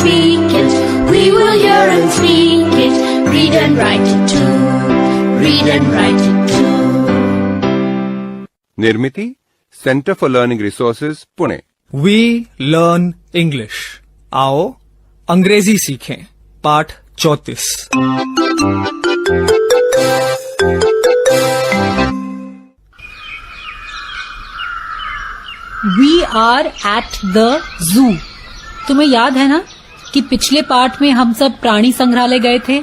speak it. We will hear and speak it. Read and write it too. Read and write it too. Nirmiti centre for learning resources Pune. We learn English. आओ अंग्रेजी सीखें। पाठ 34। We are at the zoo. तुम्हें याद है ना कि पिछले पाठ में हम सब प्राणी संग्रहालय गए थे।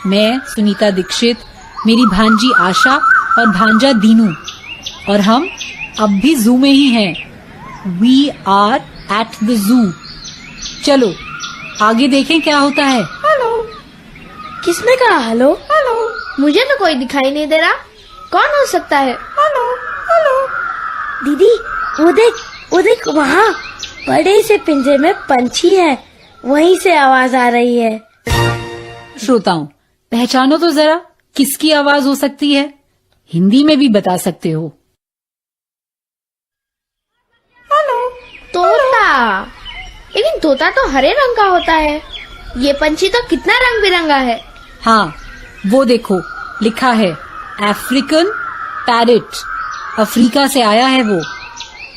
मैं सुनीता दीक्षित, मेरी भांजी आशा और भांजा दीनू, और हम अब भी जू में ही हैं। We are at the zoo. चलो आगे देखें क्या होता है। हेलो। किसने कहा हेलो? हेलो। मुझे तो कोई दिखाई नहीं दे रहा। कौन हो सकता है? Hello hello. दीदी वो देख वहाँ बड़े से पिंजरे में पंछी है, वहीं से आवाज आ रही है। श्रोताओं, पहचानो तो जरा किसकी आवाज हो सकती है। हिंदी में भी बता सकते हो। हेलो। तोता। लेकिन तोता तो हरे रंग का होता है। ये पंछी तो कितना रंग बिरंगा है। हाँ, वो देखो लिखा है अफ्रीकन पैरेट। अफ्रीका से आया है वो।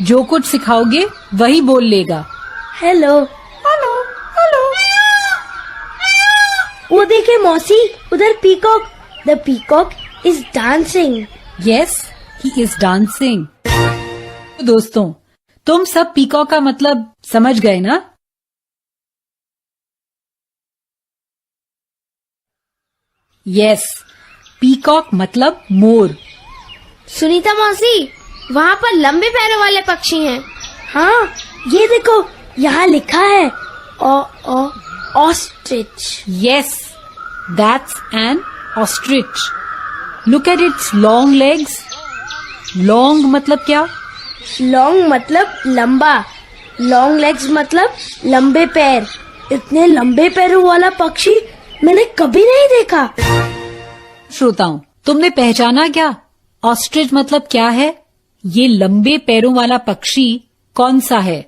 जो कुछ सिखाओगे वही बोल लेगा। Hello hello hello. वो देखे मौसी, उधर peacock. The peacock is dancing. Yes, he is dancing. दोस्तों, तुम सब पीकॉक का मतलब समझ गए ना? यस, पीकॉक मतलब मोर। सुनीता मौसी, वहाँ पर लंबे पैरों वाले पक्षी हैं। हाँ, ये देखो यहाँ लिखा है ostrich. Yes, that's an ostrich. Look at its long legs. Long मतलब क्या? लॉन्ग मतलब लंबा, लॉन्ग लेग्स मतलब लंबे पैर। इतने लंबे पैरों वाला पक्षी मैंने कभी नहीं देखा। श्रोताओं, तुमने पहचाना क्या? ऑस्ट्रिच मतलब क्या है? ये लंबे पैरों वाला पक्षी कौन सा है?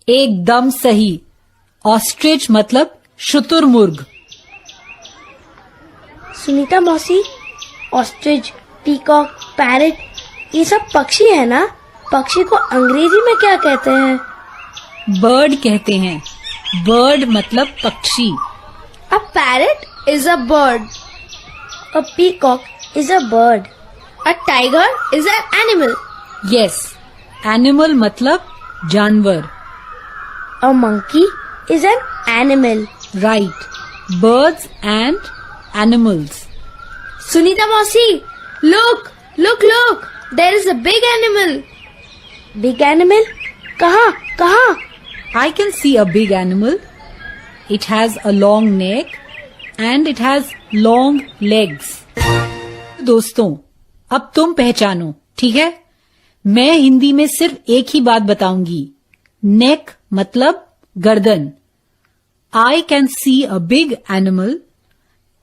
एकदम सही। ऑस्ट्रिच मतलब शुतुरमुर्ग। सुनीता मौसी, ऑस्ट्रिच, पीकॉक, पैरेट, ये सब पक्षी है ना? पक्षी को अंग्रेजी में क्या कहते हैं? बर्ड कहते हैं। बर्ड मतलब पक्षी। A parrot is a bird. A peacock is a bird. A tiger is an animal. Yes, animal मतलब जानवर। A monkey is an animal. Right. Birds and animals. Sunita Mausi, look! There is a big animal. Big animal? कहाँ? I can see a big animal. It has a long neck and it has long legs. दोस्तों, अब तुम पहचानो, ठीक है? मैं हिंदी में सिर्फ एक ही बात बताऊंगी। नेक मतलब गर्दन। I can see a big animal.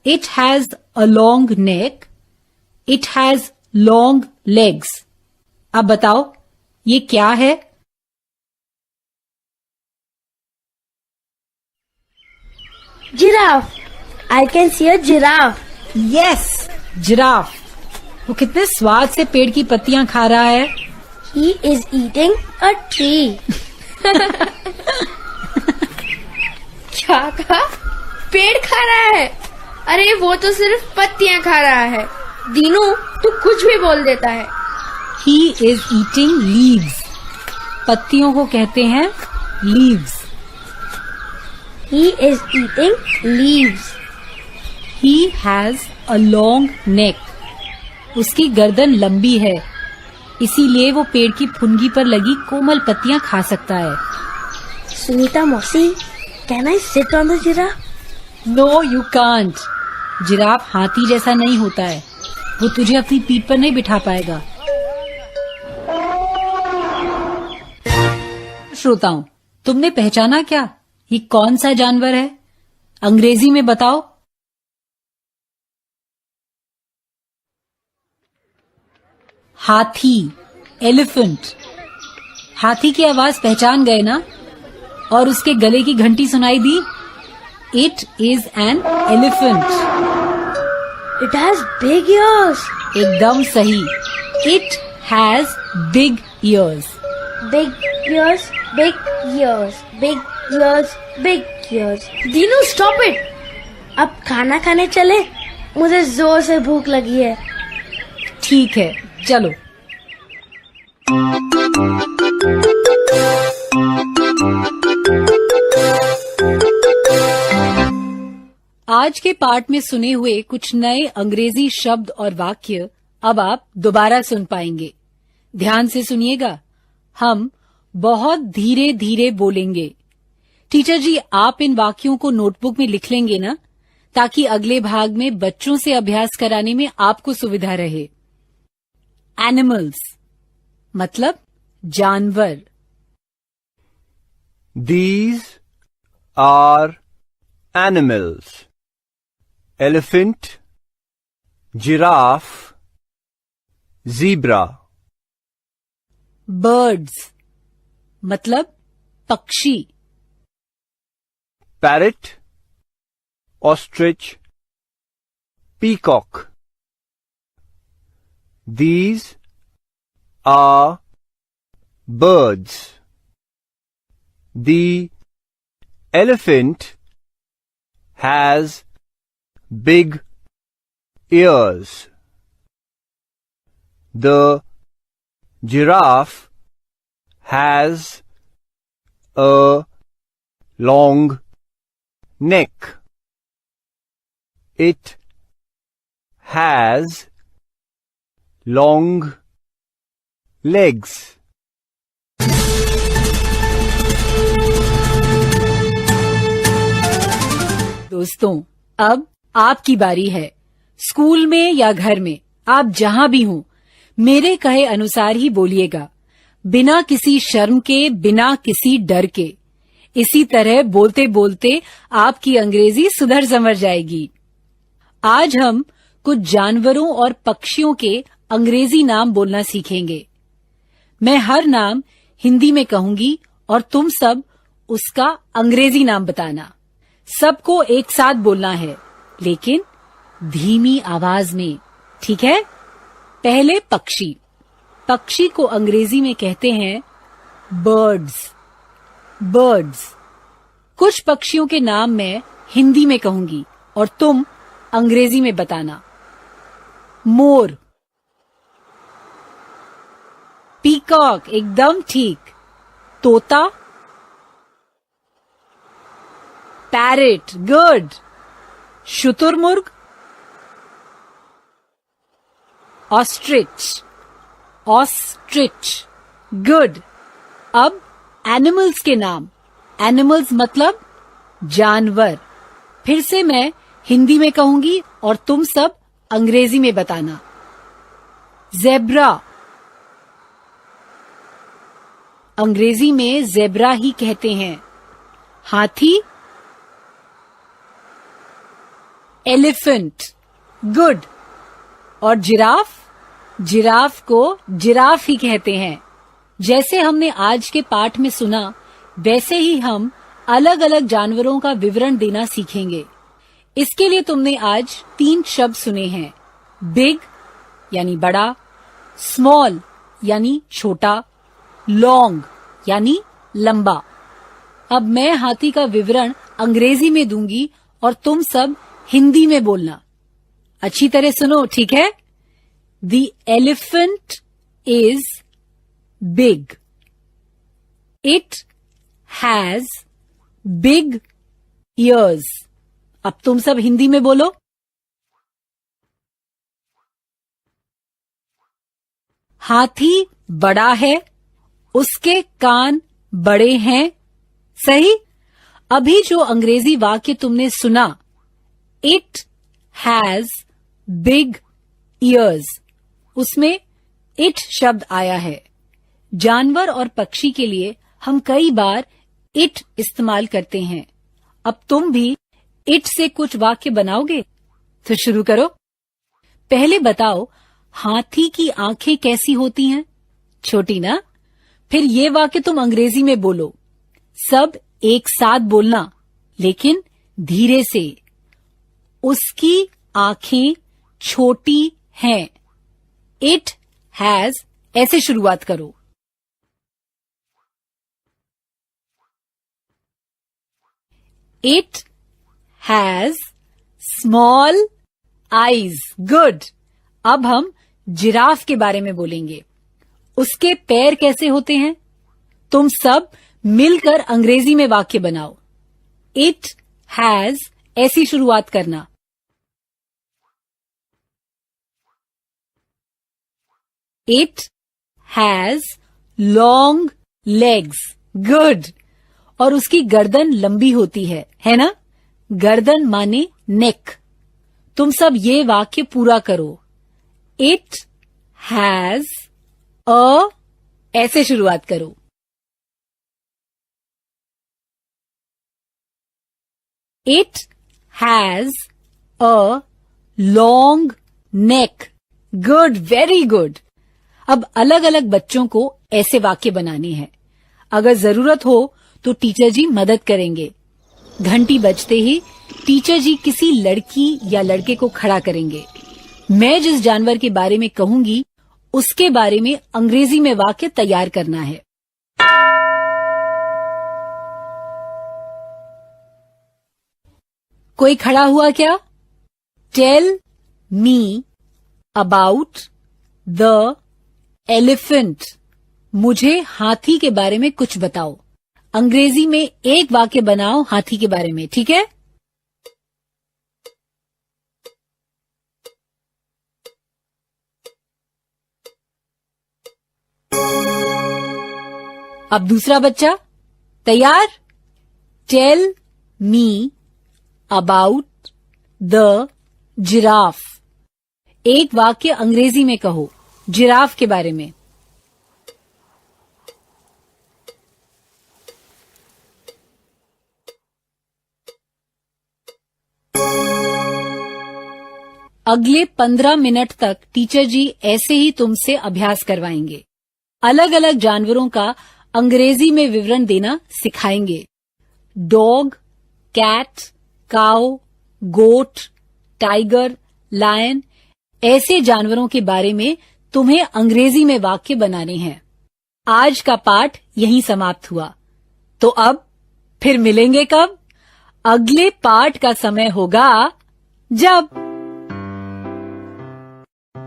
It has a long neck. It has long legs. अब बताओ, ये क्या है? Giraffe. I can see a giraffe. Yes, giraffe. वो कितने स्वाद से पेड़ की पत्तियां खा रहा है। He is eating a tree. क्या कहा? पेड़ खा रहा है? अरे वो तो सिर्फ पत्तियां खा रहा है। दीनू, तू कुछ भी बोल देता है। He is eating leaves. पत्तियों को कहते हैं leaves. He is eating leaves. He has a long neck. उसकी गर्दन लंबी है, इसीलिए वो पेड़ की फुनगी पर लगी कोमल पत्तियां खा सकता है। सुनीता मौसी, can I sit on the giraffe? No, you can't. Giraffe हाथी जैसा नहीं होता है। वो तुझे अपनी पीठ पर नहीं बिठा पाएगा। श्रोताओं, तुमने पहचाना क्या? ये कौन सा जानवर है? अंग्रेजी में बताओ। हाथी, एलिफेंट। हाथी की आवाज पहचान गए ना? और उसके गले की घंटी सुनाई दी? It is an elephant. It has big ears. एकदम सही। It has big ears. Big ears, big ears, big ears, big ears. Dinu stop it. अब खाना खाने चले? मुझे जोर से भूख लगी है। ठीक है, चलो। आज के पाठ में सुने हुए कुछ नए अंग्रेजी शब्द और वाक्य अब आप दोबारा सुन पाएंगे। ध्यान से सुनिएगा। हम बहुत धीरे धीरे बोलेंगे। टीचर जी, आप इन वाक्यों को नोटबुक में लिख लेंगे ना, ताकि अगले भाग में बच्चों से अभ्यास कराने में आपको सुविधा रहे। एनिमल्स मतलब जानवर। These are animals. Elephant, giraffe, zebra. Birds मतलब पक्षी। Parrot, ostrich, peacock. These are birds. The elephant has big ears. The giraffe has a long neck. It has long legs. दोस्तों, अब आपकी बारी है। स्कूल में या घर में, आप जहां भी हों, मेरे कहे अनुसार ही बोलिएगा, बिना किसी शर्म के, बिना किसी डर के। इसी तरह बोलते बोलते आपकी अंग्रेजी सुधर संवर जाएगी। आज हम कुछ जानवरों और पक्षियों के अंग्रेजी नाम बोलना सीखेंगे। मैं हर नाम हिंदी में कहूंगी और तुम सब उसका अंग्रेजी नाम बताना। सबको एक साथ बोलना है, लेकिन धीमी आवाज में, ठीक है? पहले पक्षी। पक्षी को अंग्रेजी में कहते हैं बर्ड्स। बर्ड्स। कुछ पक्षियों के नाम मैं हिंदी में कहूंगी और तुम अंग्रेजी में बताना। मोर, पीकॉक, एकदम ठीक। तोता, पैरेट, गुड। शुतुरमुर्ग, ऑस्ट्रिच, ऑस्ट्रिच, गुड। अब एनिमल्स के नाम। एनिमल्स मतलब जानवर। फिर से मैं हिंदी में कहूंगी और तुम सब अंग्रेजी में बताना। ज़ेब्रा, अंग्रेजी में ज़ेब्रा ही कहते हैं। हाथी, एलिफेंट, गुड। और जिराफ, जिराफ को जिराफ ही कहते हैं। जैसे हमने आज के पाठ में सुना, वैसे ही हम अलग अलग जानवरों का विवरण देना सीखेंगे। इसके लिए तुमने आज 3 शब्द सुने हैं। बिग यानी बड़ा, स्मॉल यानी छोटा, लॉन्ग यानी लंबा। अब मैं हाथी का विवरण अंग्रेजी में दूंगी और तुम सब हिंदी में बोलना। अच्छी तरह सुनो, ठीक है? The elephant is big. It has big ears. अब तुम सब हिंदी में बोलो। हाथी बड़ा है, उसके कान बड़े हैं। सही? अभी जो अंग्रेजी वाक्य तुमने सुना, इट हैज बिग ईयर्स, उसमें इट शब्द आया है। जानवर और पक्षी के लिए हम कई बार इट इस्तेमाल करते हैं। अब तुम भी इट से कुछ वाक्य बनाओगे? तो शुरू करो। पहले बताओ, हाथी की आंखें कैसी होती हैं? छोटी ना? फिर ये वाक्य तुम अंग्रेजी में बोलो, सब एक साथ बोलना, लेकिन धीरे से। उसकी आंखें छोटी हैं। इट हैज, ऐसे शुरुआत करो। It has small eyes. Good. अब हम जिराफ के बारे में बोलेंगे। उसके पैर कैसे होते हैं? तुम सब मिलकर अंग्रेजी में वाक्य बनाओ। इट हैज, ऐसी शुरुआत करना। It has long legs. Good. और उसकी गर्दन लंबी होती है ना? गर्दन माने नेक। तुम सब ये वाक्य पूरा करो। इट हैज अ, ऐसे शुरुआत करो। It has a long neck. Good, very good. अब अलग अलग बच्चों को ऐसे वाक्य बनाने हैं। अगर जरूरत हो तो टीचर जी मदद करेंगे। घंटी बजते ही टीचर जी किसी लड़की या लड़के को खड़ा करेंगे। मैं जिस जानवर के बारे में कहूंगी उसके बारे में अंग्रेजी में वाक्य तैयार करना है। कोई खड़ा हुआ क्या? Tell me about the elephant. मुझे हाथी के बारे में कुछ बताओ। अंग्रेजी में एक वाक्य बनाओ हाथी के बारे में, ठीक है? अब दूसरा बच्चा, तैयार? Tell me about the giraffe. एक वाक्य अंग्रेजी में कहो जिराफ के बारे में। अगले 15 मिनट तक टीचर जी ऐसे ही तुमसे अभ्यास करवाएंगे। अलग अलग जानवरों का अंग्रेजी में विवरण देना सिखाएंगे। डॉग, कैट, काऊ, गोट, टाइगर, लायन, ऐसे जानवरों के बारे में तुम्हें अंग्रेजी में वाक्य बनाने हैं। आज का पाठ यहीं समाप्त हुआ। तो अब फिर मिलेंगे कब? अगले पाठ का समय होगा जब